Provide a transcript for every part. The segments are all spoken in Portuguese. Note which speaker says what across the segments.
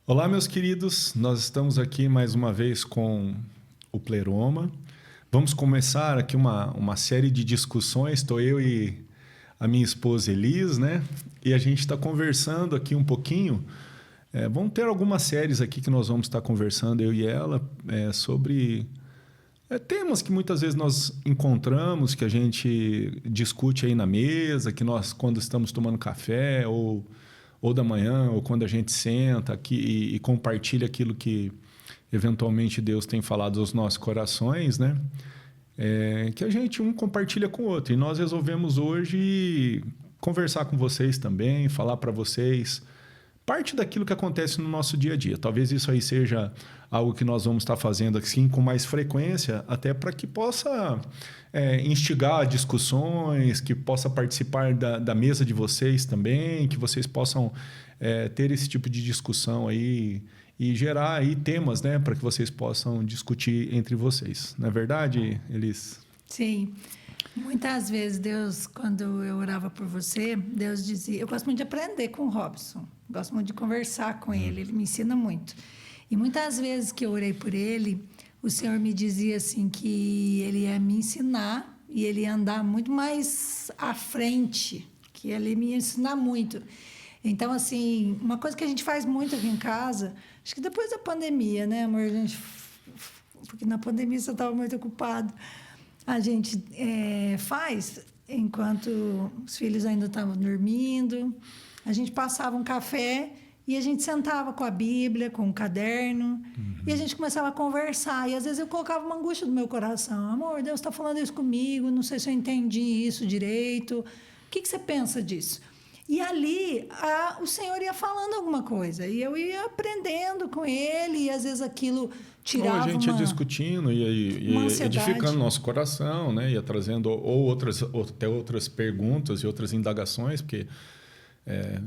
Speaker 1: Olá, meus queridos. Nós estamos aqui mais uma vez com o Pleroma. Vamos começar aqui uma série de discussões. Estou eu e a minha esposa Elis, né? E a gente está conversando aqui um pouquinho. Vamos ter algumas séries aqui que nós vamos estar conversando, eu e ela, sobre temas que muitas vezes nós encontramos, que a gente discute aí na mesa, que nós, quando estamos tomando café, ou da manhã, ou quando a gente senta aqui e compartilha aquilo que eventualmente Deus tem falado aos nossos corações, né? Que a gente um compartilha com o outro. E nós resolvemos hoje conversar com vocês também, falar para vocês parte daquilo que acontece no nosso dia a dia. Talvez isso aí seja algo que nós vamos estar fazendo assim com mais frequência, até para que possa instigar discussões, que possa participar da mesa de vocês também, que vocês possam ter esse tipo de discussão aí e gerar aí temas, né, para que vocês possam discutir entre vocês. Não é verdade, Elis?
Speaker 2: Sim. Muitas vezes Deus, quando eu orava por você, Deus dizia... Eu gosto muito de aprender com o Robson. Gosto muito de conversar com ele. Ele me ensina muito. E muitas vezes que eu orei por ele, o Senhor me dizia assim que ele ia me ensinar e ele ia andar muito mais à frente, que ele me ia ensinar muito. Então, assim, uma coisa que a gente faz muito aqui em casa, acho que depois da pandemia, né, amor? Porque na pandemia você estava muito ocupado. A gente faz enquanto os filhos ainda estavam dormindo. A gente passava um café e a gente sentava com a Bíblia, com um caderno, e a gente começava a conversar. E às vezes eu colocava uma angústia no meu coração. Amor, Deus está falando isso comigo, não sei se eu entendi isso direito. O que você pensa disso? E ali o Senhor ia falando alguma coisa, e eu ia aprendendo com ele, e às vezes aquilo tirava
Speaker 1: a gente ia discutindo e edificando nosso coração, né? Ia trazendo até outras perguntas e outras indagações, porque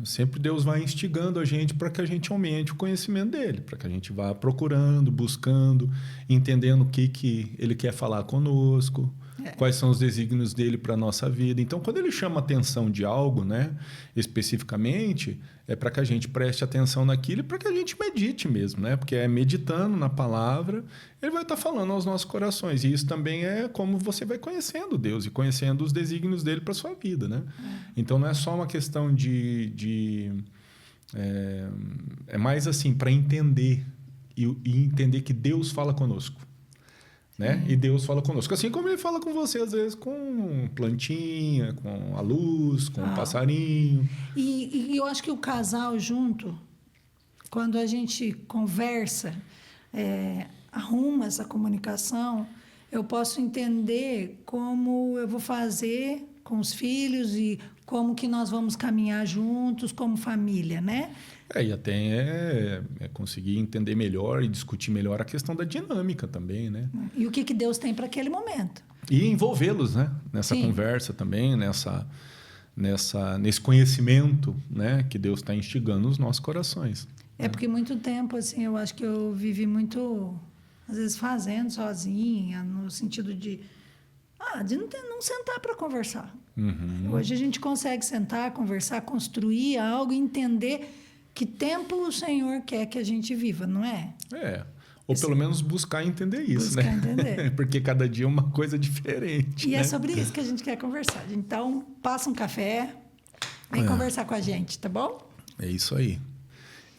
Speaker 1: sempre Deus vai instigando a gente para que a gente aumente o conhecimento dele, para que a gente vá procurando, buscando, entendendo o que ele quer falar conosco, quais são os desígnios dele para a nossa vida. Então, quando ele chama atenção de algo, né, especificamente, é para que a gente preste atenção naquilo e para que a gente medite mesmo, né? Porque meditando na palavra, ele vai estar falando aos nossos corações. E isso também é como você vai conhecendo Deus e conhecendo os desígnios dele para a sua vida, né? Então, não é só uma questão é mais assim, para entender e entender que Deus fala conosco. Né? E Deus fala conosco. Assim como ele fala com você, às vezes, com plantinha, com a luz, com um passarinho.
Speaker 2: E eu acho que o casal junto, quando a gente conversa, arruma essa comunicação, eu posso entender como eu vou fazer com os filhos e como que nós vamos caminhar juntos como família, né?
Speaker 1: E até conseguir entender melhor e discutir melhor a questão da dinâmica também, né?
Speaker 2: E o que Deus tem para aquele momento.
Speaker 1: E envolvê-los, né? Nessa conversa também, nesse conhecimento, né? Que Deus está instigando os nossos corações.
Speaker 2: Porque muito tempo, assim, eu acho que eu vivi muito, às vezes, fazendo sozinha, no sentido de não sentar para conversar. Hoje a gente consegue sentar, conversar, construir algo, entender que tempo o Senhor quer que a gente viva, não é?
Speaker 1: Ou pelo menos buscar entender isso,
Speaker 2: buscar
Speaker 1: né?
Speaker 2: Entender.
Speaker 1: Porque cada dia é uma coisa diferente.
Speaker 2: E
Speaker 1: né?
Speaker 2: é sobre isso que a gente quer conversar. Então, passa um café, vem conversar com a gente, tá bom?
Speaker 1: É isso aí.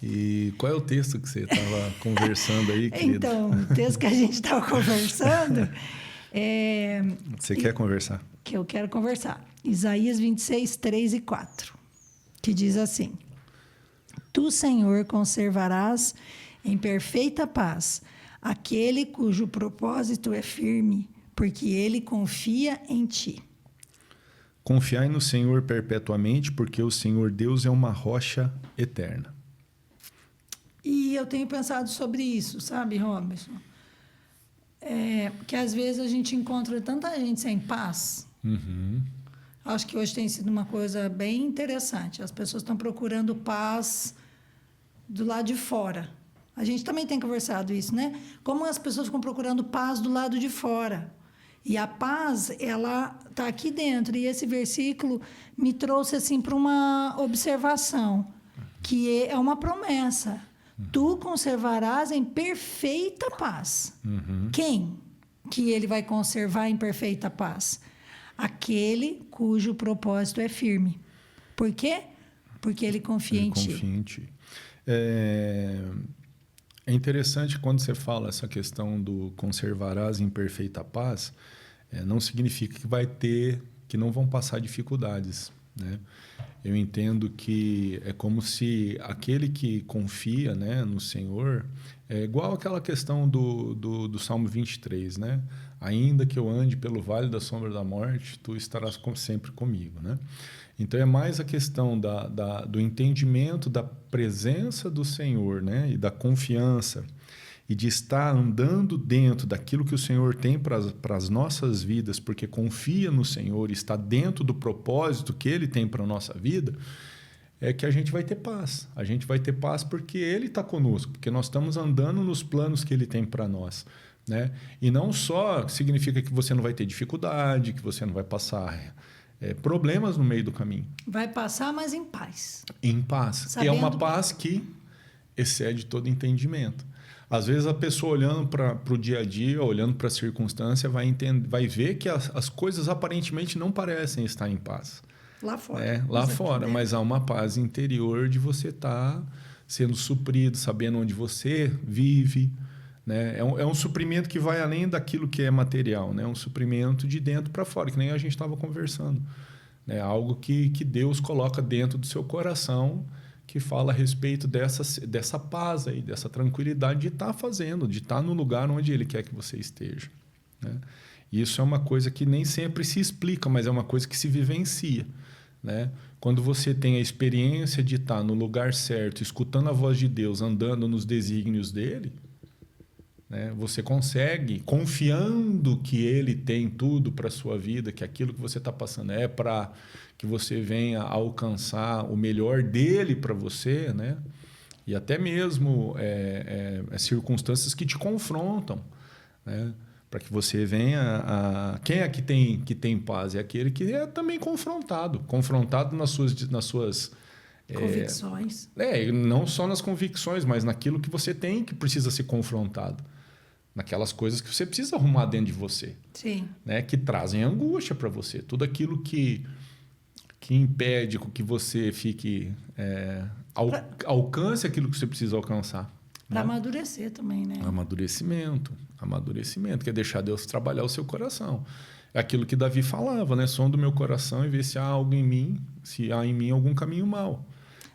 Speaker 1: E qual é o texto que você estava conversando aí, querido?
Speaker 2: Então, o texto que a gente estava conversando...
Speaker 1: Você quer conversar?
Speaker 2: Que eu quero conversar. Isaías 26, 3 e 4, que diz assim: Tu, Senhor, conservarás em perfeita paz aquele cujo propósito é firme, porque ele confia em ti.
Speaker 1: Confiai no Senhor perpetuamente, porque o Senhor Deus é uma rocha eterna.
Speaker 2: E eu tenho pensado sobre isso, sabe, Robson? Que às vezes a gente encontra tanta gente sem paz. Acho que hoje tem sido uma coisa bem interessante. As pessoas estão procurando paz do lado de fora. A gente também tem conversado isso, né? Como as pessoas ficam procurando paz do lado de fora. E a paz, ela está aqui dentro. E esse versículo me trouxe assim para uma observação, que é uma promessa. Tu conservarás em perfeita paz. Quem que ele vai conservar em perfeita paz? Aquele cujo propósito é firme. Por quê? Porque ele confia em ti.
Speaker 1: Confia em ti. É interessante quando você fala essa questão do conservarás em perfeita paz, não significa que não vão passar dificuldades, né? Eu entendo que é como se aquele que confia, né, no Senhor, é igual aquela questão do Salmo 23, né? Ainda que eu ande pelo vale da sombra da morte, tu estarás sempre comigo, né? Então é mais a questão do entendimento da presença do Senhor, né? E da confiança e de estar andando dentro daquilo que o Senhor tem para as nossas vidas, porque confia no Senhor e está dentro do propósito que Ele tem para a nossa vida, é que a gente vai ter paz. A gente vai ter paz porque Ele está conosco, porque nós estamos andando nos planos que Ele tem para nós, né? E não só significa que você não vai ter dificuldade, que você não vai passar problemas no meio do caminho.
Speaker 2: Vai passar, mas em paz.
Speaker 1: Em paz.
Speaker 2: Sabendo...
Speaker 1: É uma paz que excede todo entendimento. Às vezes a pessoa olhando para o dia a dia, olhando para a circunstância, vai ver que as coisas aparentemente não parecem estar em paz.
Speaker 2: Lá fora.
Speaker 1: Lá fora, mas há uma paz interior de você estar sendo suprido, sabendo onde você vive, né? É um suprimento que vai além daquilo que é material, né? É um suprimento de dentro para fora, que nem a gente estava conversando. É algo que Deus coloca dentro do seu coração, que fala a respeito dessa paz aí, dessa tranquilidade de estar fazendo, de estar no lugar onde Ele quer que você esteja, né? E isso é uma coisa que nem sempre se explica, mas é uma coisa que se vivencia, né? Quando você tem a experiência de estar no lugar certo, escutando a voz de Deus, andando nos desígnios dEle, né? Você consegue, confiando que Ele tem tudo para a sua vida, que aquilo que você está passando é para que você venha alcançar o melhor dele para você, né? E até mesmo circunstâncias que te confrontam, né? Para que você venha a... Quem é que tem paz? É aquele que é também confrontado nas suas
Speaker 2: convicções.
Speaker 1: Não só nas convicções, mas naquilo que você tem que precisa ser confrontado. Naquelas coisas que você precisa arrumar dentro de você.
Speaker 2: Sim.
Speaker 1: Né? Que trazem angústia para você. Tudo aquilo que impede que você fique... alcance aquilo que você precisa alcançar.
Speaker 2: Para
Speaker 1: né?
Speaker 2: amadurecer também, né?
Speaker 1: Amadurecimento, que é deixar Deus trabalhar o seu coração. É aquilo que Davi falava, né? Som do meu coração e ver se há algo em mim, se há em mim algum caminho mau.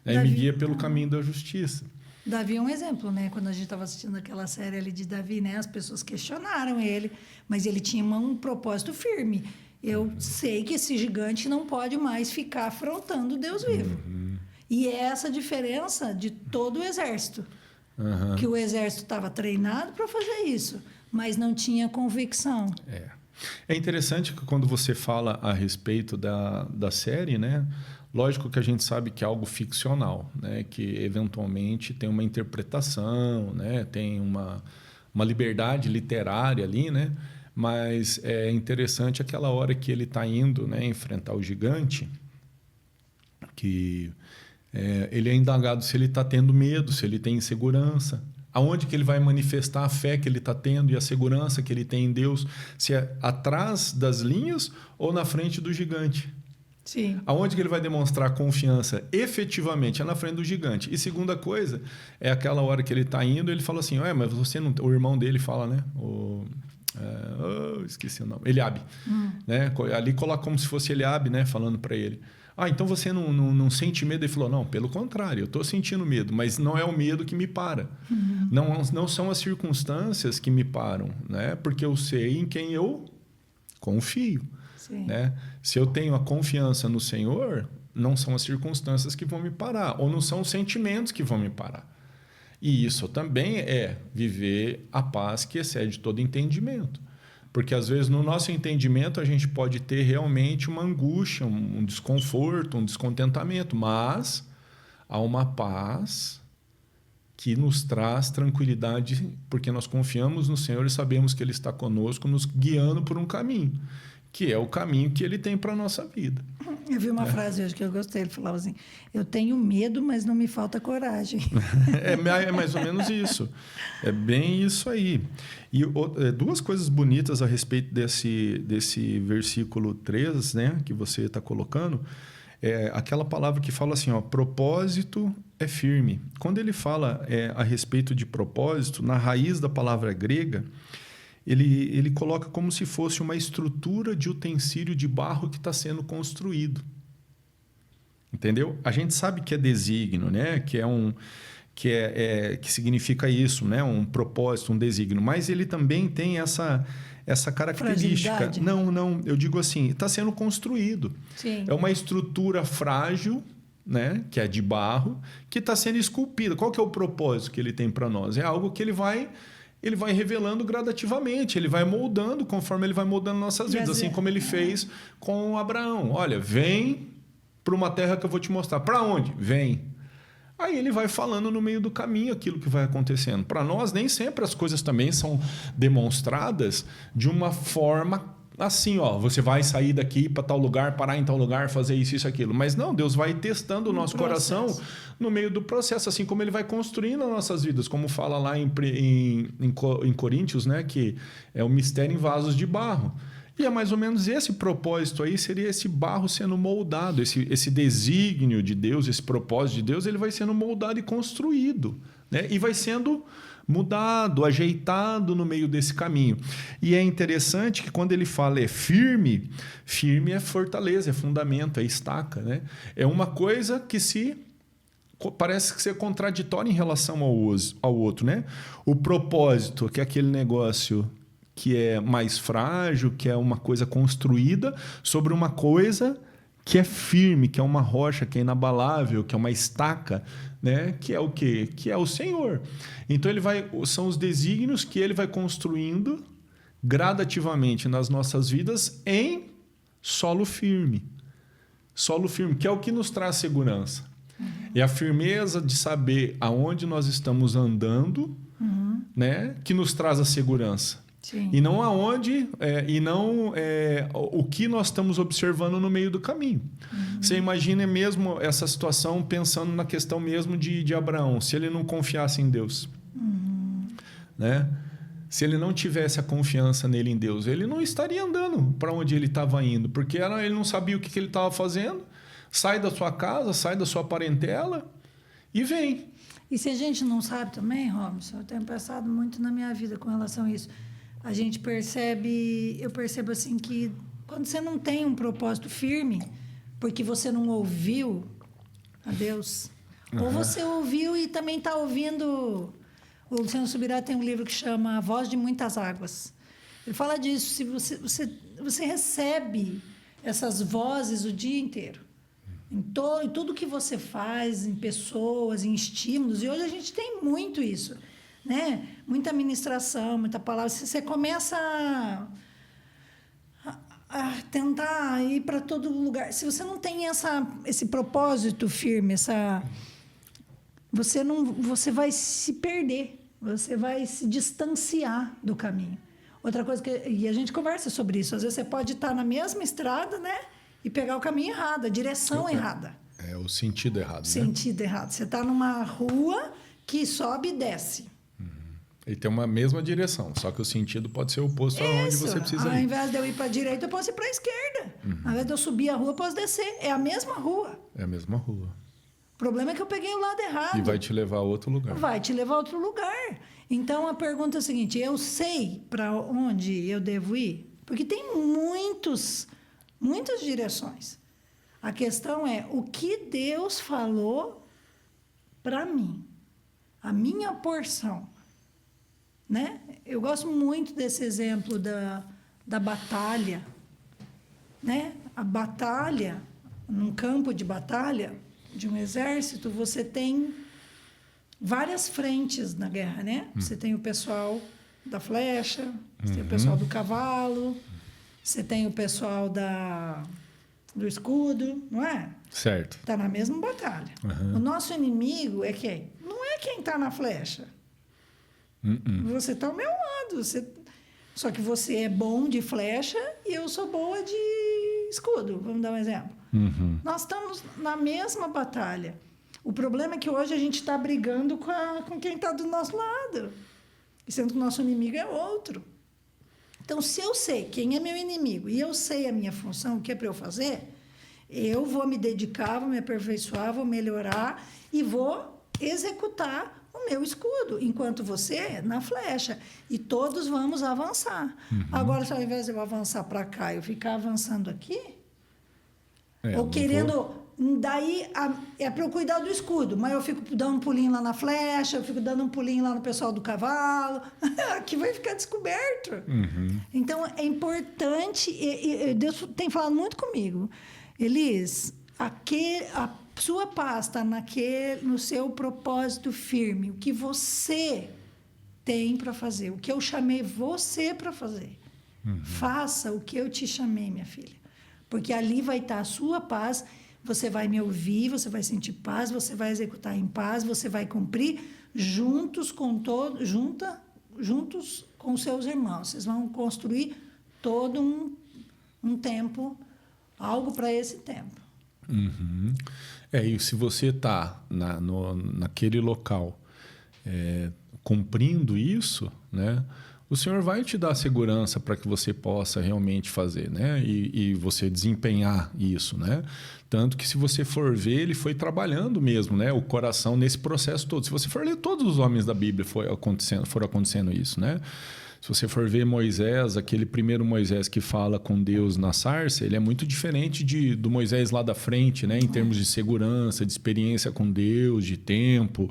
Speaker 1: E me guia pelo caminho da justiça.
Speaker 2: Davi é um exemplo, né? Quando a gente estava assistindo aquela série ali de Davi, né? As pessoas questionaram ele, mas ele tinha um propósito firme. Eu sei que esse gigante não pode mais ficar afrontando Deus vivo. E é essa diferença de todo o exército. Que o exército estava treinado para fazer isso, mas não tinha convicção.
Speaker 1: É interessante que quando você fala a respeito da série, né? Lógico que a gente sabe que é algo ficcional, né? Que eventualmente tem uma interpretação, né? Tem uma liberdade literária ali, né? Mas é interessante aquela hora que ele está indo, né, enfrentar o gigante, que ele é indagado se ele está tendo medo, se ele tem insegurança. Aonde que ele vai manifestar a fé que ele está tendo e a segurança que ele tem em Deus? Se é atrás das linhas ou na frente do gigante?
Speaker 2: Sim.
Speaker 1: Aonde que ele vai demonstrar confiança efetivamente? É na frente do gigante. E segunda coisa, é aquela hora que ele está indo, ele fala assim, mas você não... O irmão dele fala, né? Esqueci o nome. Eliabe. Né? Ali coloca como se fosse Eliabe, né? Falando para ele. Então você não sente medo? Ele falou, não, pelo contrário, eu estou sentindo medo, mas não é o medo que me para. Não são as circunstâncias que me param, né? Porque eu sei em quem eu confio. Né? Se eu tenho a confiança no Senhor, não são as circunstâncias que vão me parar, ou não são os sentimentos que vão me parar. E isso também é viver a paz que excede todo entendimento. Porque, às vezes, no nosso entendimento, a gente pode ter realmente uma angústia, um desconforto, um descontentamento, mas há uma paz que nos traz tranquilidade, porque nós confiamos no Senhor e sabemos que Ele está conosco, nos guiando por um caminho, que é o caminho que ele tem para a nossa vida.
Speaker 2: Eu vi uma frase hoje que eu gostei, ele falava assim, eu tenho medo, mas não me falta coragem.
Speaker 1: É mais ou menos isso. É bem isso aí. E duas coisas bonitas a respeito desse versículo 3, né, que você está colocando, é aquela palavra que fala assim, ó, propósito é firme. Quando ele fala a respeito de propósito, na raiz da palavra grega, ele coloca como se fosse uma estrutura de utensílio de barro que está sendo construído. Entendeu? A gente sabe que é desígnio, né? Que significa isso, né? Um propósito, um desígnio. Mas ele também tem essa característica. Não, eu digo assim, está sendo construído.
Speaker 2: Sim.
Speaker 1: É uma estrutura frágil, né? Que é de barro, que está sendo esculpida. Qual que é o propósito que ele tem para nós? É algo que ele vai revelando gradativamente, ele vai moldando conforme ele vai moldando nossas vidas, assim como ele fez com Abraão. Olha, vem para uma terra que eu vou te mostrar. Para onde? Vem. Aí ele vai falando no meio do caminho aquilo que vai acontecendo. Para nós, nem sempre as coisas também são demonstradas de uma forma assim, ó, você vai sair daqui para tal lugar, parar em tal lugar, fazer isso, aquilo. Mas não, Deus vai testando o nosso coração no meio do processo, assim como ele vai construindo as nossas vidas, como fala lá em Coríntios, né, que é o mistério em vasos de barro. E é mais ou menos esse propósito aí, seria esse barro sendo moldado, esse desígnio de Deus, esse propósito de Deus, ele vai sendo moldado e construído, né? E vai sendo mudado, ajeitado no meio desse caminho. E é interessante que quando ele fala firme, firme é fortaleza, é fundamento, é estaca, né? É uma coisa que parece ser contraditória em relação ao outro, né? O propósito, que é aquele negócio que é mais frágil, que é uma coisa construída sobre uma coisa que é firme, que é uma rocha, que é inabalável, que é uma estaca, né? Que é o quê? Que é o Senhor. Então são os desígnios que ele vai construindo gradativamente nas nossas vidas em solo firme. Solo firme, que é o que nos traz segurança. É a firmeza de saber aonde nós estamos andando, né? Que nos traz a segurança.
Speaker 2: Sim.
Speaker 1: E não aonde, o que nós estamos observando no meio do caminho. Você imagina mesmo essa situação pensando na questão mesmo de Abraão, se ele não confiasse em Deus. Né? Se ele não tivesse a confiança nele em Deus, ele não estaria andando para onde ele estava indo, porque ele não sabia o que ele estava fazendo. Sai da sua casa, sai da sua parentela e vem.
Speaker 2: E se a gente não sabe também, Robson, eu tenho pensado muito na minha vida com relação a isso. A gente eu percebo assim que quando você não tem um propósito firme, porque você não ouviu a Deus, ou você ouviu e também está ouvindo. O Luciano Subirá tem um livro que chama A Voz de Muitas Águas. Ele fala disso, se você recebe essas vozes o dia inteiro, em tudo que você faz, em pessoas, em estímulos, e hoje a gente tem muito isso. Né? Muita ministração, muita palavra. Você começa a tentar ir para todo lugar. Se você não tem esse propósito firme, você vai se perder, você vai se distanciar do caminho. Outra coisa e a gente conversa sobre isso. Às vezes você pode estar na mesma estrada, né, e pegar o caminho errado, a direção errada.
Speaker 1: É o sentido errado.
Speaker 2: Sentido errado. Você está numa rua que sobe e desce.
Speaker 1: Ele tem uma mesma direção, só que o sentido pode ser oposto aonde você precisa ir.
Speaker 2: Ao invés de eu ir para a direita, eu posso ir para a esquerda. Ao invés de eu subir a rua, eu posso descer. É a mesma rua.
Speaker 1: É a mesma rua.
Speaker 2: O problema é que eu peguei o lado errado.
Speaker 1: E vai te levar a outro lugar.
Speaker 2: Vai te levar a outro lugar. Então, a pergunta é a seguinte, eu sei para onde eu devo ir? Porque tem muitas direções. A questão é o que Deus falou para mim. A minha porção. Né? Eu gosto muito desse exemplo da batalha. Né? A batalha, num campo de batalha de um exército, você tem várias frentes na guerra. Né? Você tem o pessoal da flecha, você tem o pessoal do cavalo, você tem o pessoal do escudo, não é?
Speaker 1: Certo.
Speaker 2: Está na mesma batalha. O nosso inimigo é quem? Não é quem está na flecha. Você está ao meu lado. Só que você é bom de flecha e eu sou boa de escudo. Vamos dar um exemplo. Nós estamos na mesma batalha. O problema é que hoje a gente está brigando com quem está do nosso lado. Sendo que o nosso inimigo é outro. Então, se eu sei quem é meu inimigo e eu sei a minha função, o que é para eu fazer, eu vou me dedicar, vou me aperfeiçoar, vou melhorar e vou executar o meu escudo, enquanto você na flecha. E todos vamos avançar. Agora, se ao invés de eu avançar para cá, eu ficar avançando aqui, ou querendo... Daí é para eu cuidar do escudo, mas eu fico dando um pulinho lá na flecha, eu fico dando um pulinho lá no pessoal do cavalo, que vai ficar descoberto. Então, é importante, e Deus tem falado muito comigo, Elis, a sua paz está no seu propósito firme, o que você tem para fazer, o que eu chamei você para fazer. Faça o que eu te chamei, minha filha, porque ali vai estar a sua paz. Você vai me ouvir, você vai sentir paz, você vai executar em paz, você vai cumprir juntos com seus irmãos. Vocês vão construir todo um tempo, algo para esse tempo.
Speaker 1: E se você está naquele local cumprindo isso, né? O Senhor vai te dar segurança para que você possa realmente fazer, né? E você desempenhar isso, né? Tanto que, se você for ver, ele foi trabalhando mesmo, né? O coração nesse processo todo. Se você for ler, todos os homens da Bíblia foram acontecendo isso, né? Se você for ver Moisés, aquele primeiro Moisés que fala com Deus na sarça, ele é muito diferente do Moisés lá da frente, né? Em termos de segurança, de experiência com Deus, de tempo,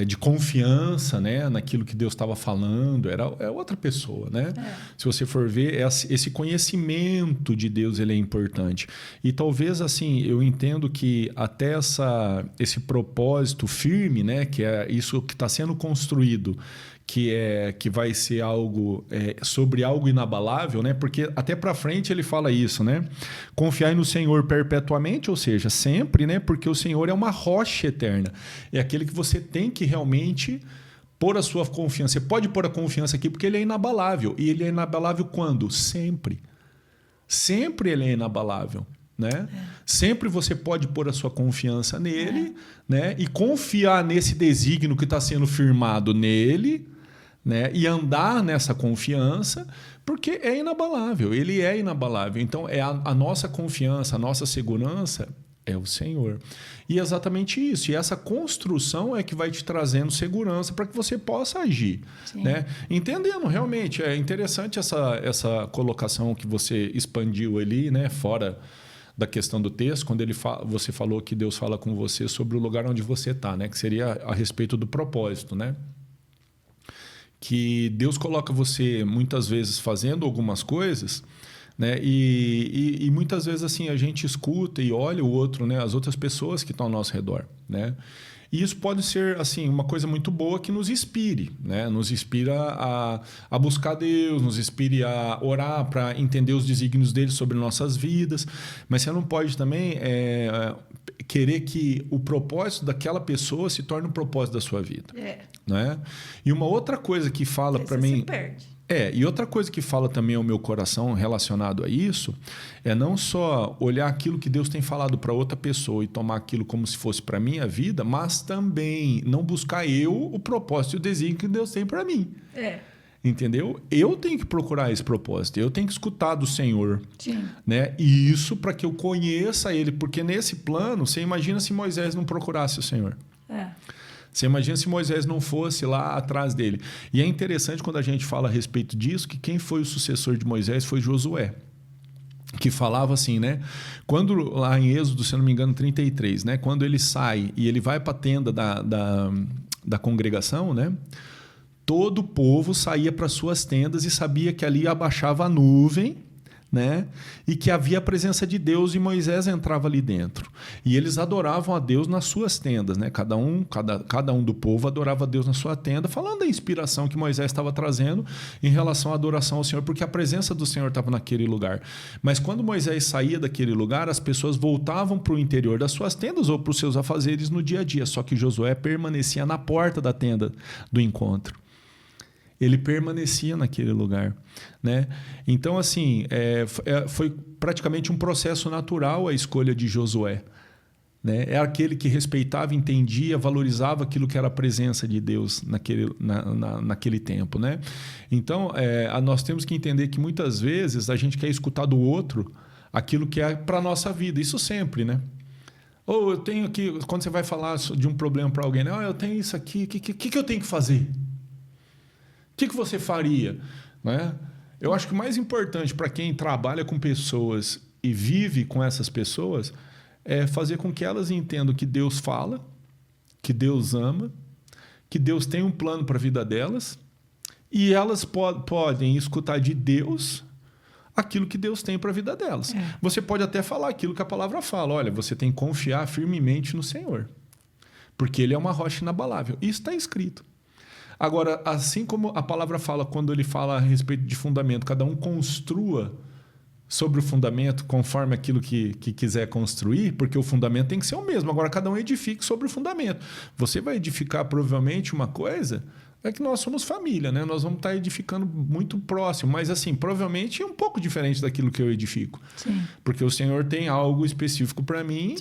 Speaker 1: de confiança, né? Naquilo que Deus estava falando. É outra pessoa, né? Se você for ver, esse conhecimento de Deus, ele é importante. E talvez, assim, eu entendo que até esse propósito firme, né? Que é isso que está sendo construído, que vai ser algo sobre algo inabalável, né? Porque até para frente ele fala isso, né? Confiai no Senhor perpetuamente, ou seja, sempre, né? Porque o Senhor é uma rocha eterna. É aquele que você tem que realmente pôr a sua confiança. Você pode pôr a confiança aqui porque ele é inabalável. E ele é inabalável quando? Sempre. Sempre ele é inabalável. Né? Sempre você pode pôr a sua confiança nele, né? E confiar nesse desígnio que está sendo firmado nele, né? E andar nessa confiança, porque é inabalável, ele é inabalável. Então, a nossa confiança, a nossa segurança é o Senhor. E é exatamente isso. E essa construção é que vai te trazendo segurança para que você possa agir. Né? Entendendo, realmente, é interessante essa colocação que você expandiu ali, né? Fora da questão do texto, quando você falou que Deus fala com você sobre o lugar onde você está, né? Que seria a respeito do propósito, né? Que Deus coloca você muitas vezes fazendo algumas coisas, né? E muitas vezes assim a gente escuta e olha o outro, né? As outras pessoas que estão ao nosso redor, né? E isso pode ser assim uma coisa muito boa que nos inspire, né? Nos inspira a buscar Deus, nos inspire a orar para entender os desígnios dele sobre nossas vidas. Mas você não pode também querer que o propósito daquela pessoa se torne o propósito da sua vida. Né? E uma outra coisa que fala para mim...
Speaker 2: se perde.
Speaker 1: E outra coisa que fala também ao meu coração relacionado a isso é não só olhar aquilo que Deus tem falado para outra pessoa e tomar aquilo como se fosse para a minha vida, mas também não buscar o propósito e o desígnio que Deus tem para mim. Entendeu? Eu tenho que procurar esse propósito, eu tenho que escutar do Senhor. Né? E isso para que eu conheça Ele, porque nesse plano, você imagina se Moisés não procurasse o Senhor. Você imagina se Moisés não fosse lá atrás dele. E é interessante quando a gente fala a respeito disso, que quem foi o sucessor de Moisés foi Josué. Que falava assim, né? Quando lá em Êxodo, se não me engano, 33, né? Quando ele sai e ele vai para a tenda da congregação, né? Todo o povo saía para suas tendas e sabia que ali abaixava a nuvem, né? E que havia a presença de Deus e Moisés entrava ali dentro. E eles adoravam a Deus nas suas tendas, né? Cada um do povo adorava a Deus na sua tenda, falando da inspiração que Moisés estava trazendo em relação à adoração ao Senhor, porque a presença do Senhor estava naquele lugar. Mas quando Moisés saía daquele lugar, as pessoas voltavam para o interior das suas tendas ou para os seus afazeres no dia a dia, só que Josué permanecia na porta da tenda do encontro. Ele permanecia naquele lugar, né? Então, assim, foi praticamente um processo natural a escolha de Josué, né? É aquele que respeitava, entendia, valorizava aquilo que era a presença de Deus naquele tempo, né? Então, nós temos que entender que muitas vezes a gente quer escutar do outro aquilo que é para a nossa vida, isso sempre, né? Ou eu tenho aqui, quando você vai falar de um problema para alguém, né? Eu tenho isso aqui, o que eu tenho que fazer? O que você faria? Né? Eu acho que o mais importante para quem trabalha com pessoas e vive com essas pessoas é fazer com que elas entendam que Deus fala, que Deus ama, que Deus tem um plano para a vida delas e elas podem escutar de Deus aquilo que Deus tem para a vida delas. Você pode até falar aquilo que a palavra fala. Olha, você tem que confiar firmemente no Senhor, porque Ele é uma rocha inabalável. Isso está escrito. Agora, assim como a palavra fala, quando ele fala a respeito de fundamento, cada um construa sobre o fundamento conforme aquilo que quiser construir, porque o fundamento tem que ser o mesmo. Agora, cada um edifique sobre o fundamento. Você vai edificar provavelmente uma coisa... É que nós somos família, né? Nós vamos estar edificando muito próximo, mas assim, provavelmente é um pouco diferente daquilo que eu edifico.
Speaker 2: Sim.
Speaker 1: Porque o Senhor tem algo específico para mim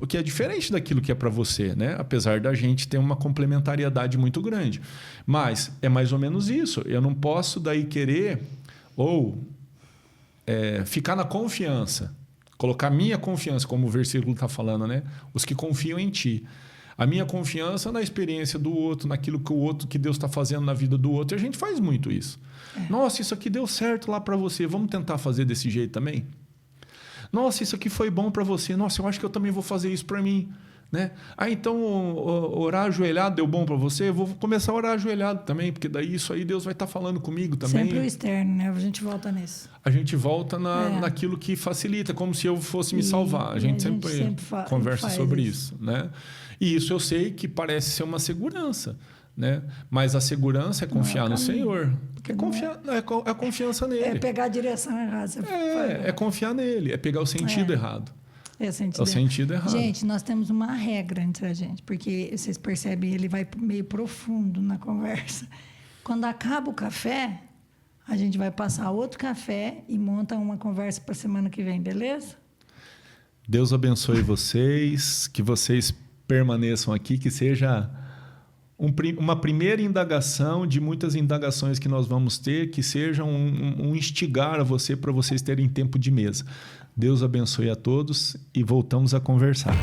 Speaker 1: que é diferente daquilo que é para você, né? Apesar da gente ter uma complementariedade muito grande. Mas é mais ou menos isso. Eu não posso daí querer ficar na confiança, colocar minha confiança, como o versículo está falando, né? Os que confiam em ti. A minha confiança na experiência do outro, naquilo que Deus está fazendo na vida do outro. E a gente faz muito isso. Nossa, isso aqui deu certo lá para você. Vamos tentar fazer desse jeito também? Nossa, isso aqui foi bom para você. Nossa, eu acho que eu também vou fazer isso para mim. Né? Então, orar ajoelhado deu bom para você? Eu vou começar a orar ajoelhado também, porque daí isso aí Deus vai estar falando comigo também.
Speaker 2: Sempre o externo, né? A gente volta nisso.
Speaker 1: A gente volta naquilo que facilita, como se eu fosse me salvar. A gente sempre conversa sobre isso, né? E isso eu sei que parece ser uma segurança, né? Mas a segurança é confiar no Senhor. É confiança nele.
Speaker 2: É pegar a direção errada.
Speaker 1: É confiar nele, é pegar o sentido errado.
Speaker 2: É o
Speaker 1: sentido errado.
Speaker 2: Gente, nós temos uma regra entre a gente, porque vocês percebem, ele vai meio profundo na conversa. Quando acaba o café, a gente vai passar outro café e monta uma conversa para a semana que vem, beleza?
Speaker 1: Deus abençoe vocês, que vocês permaneçam aqui, que seja uma primeira indagação de muitas indagações que nós vamos ter, que seja um instigar a você para vocês terem tempo de mesa. Deus abençoe a todos e voltamos a conversar.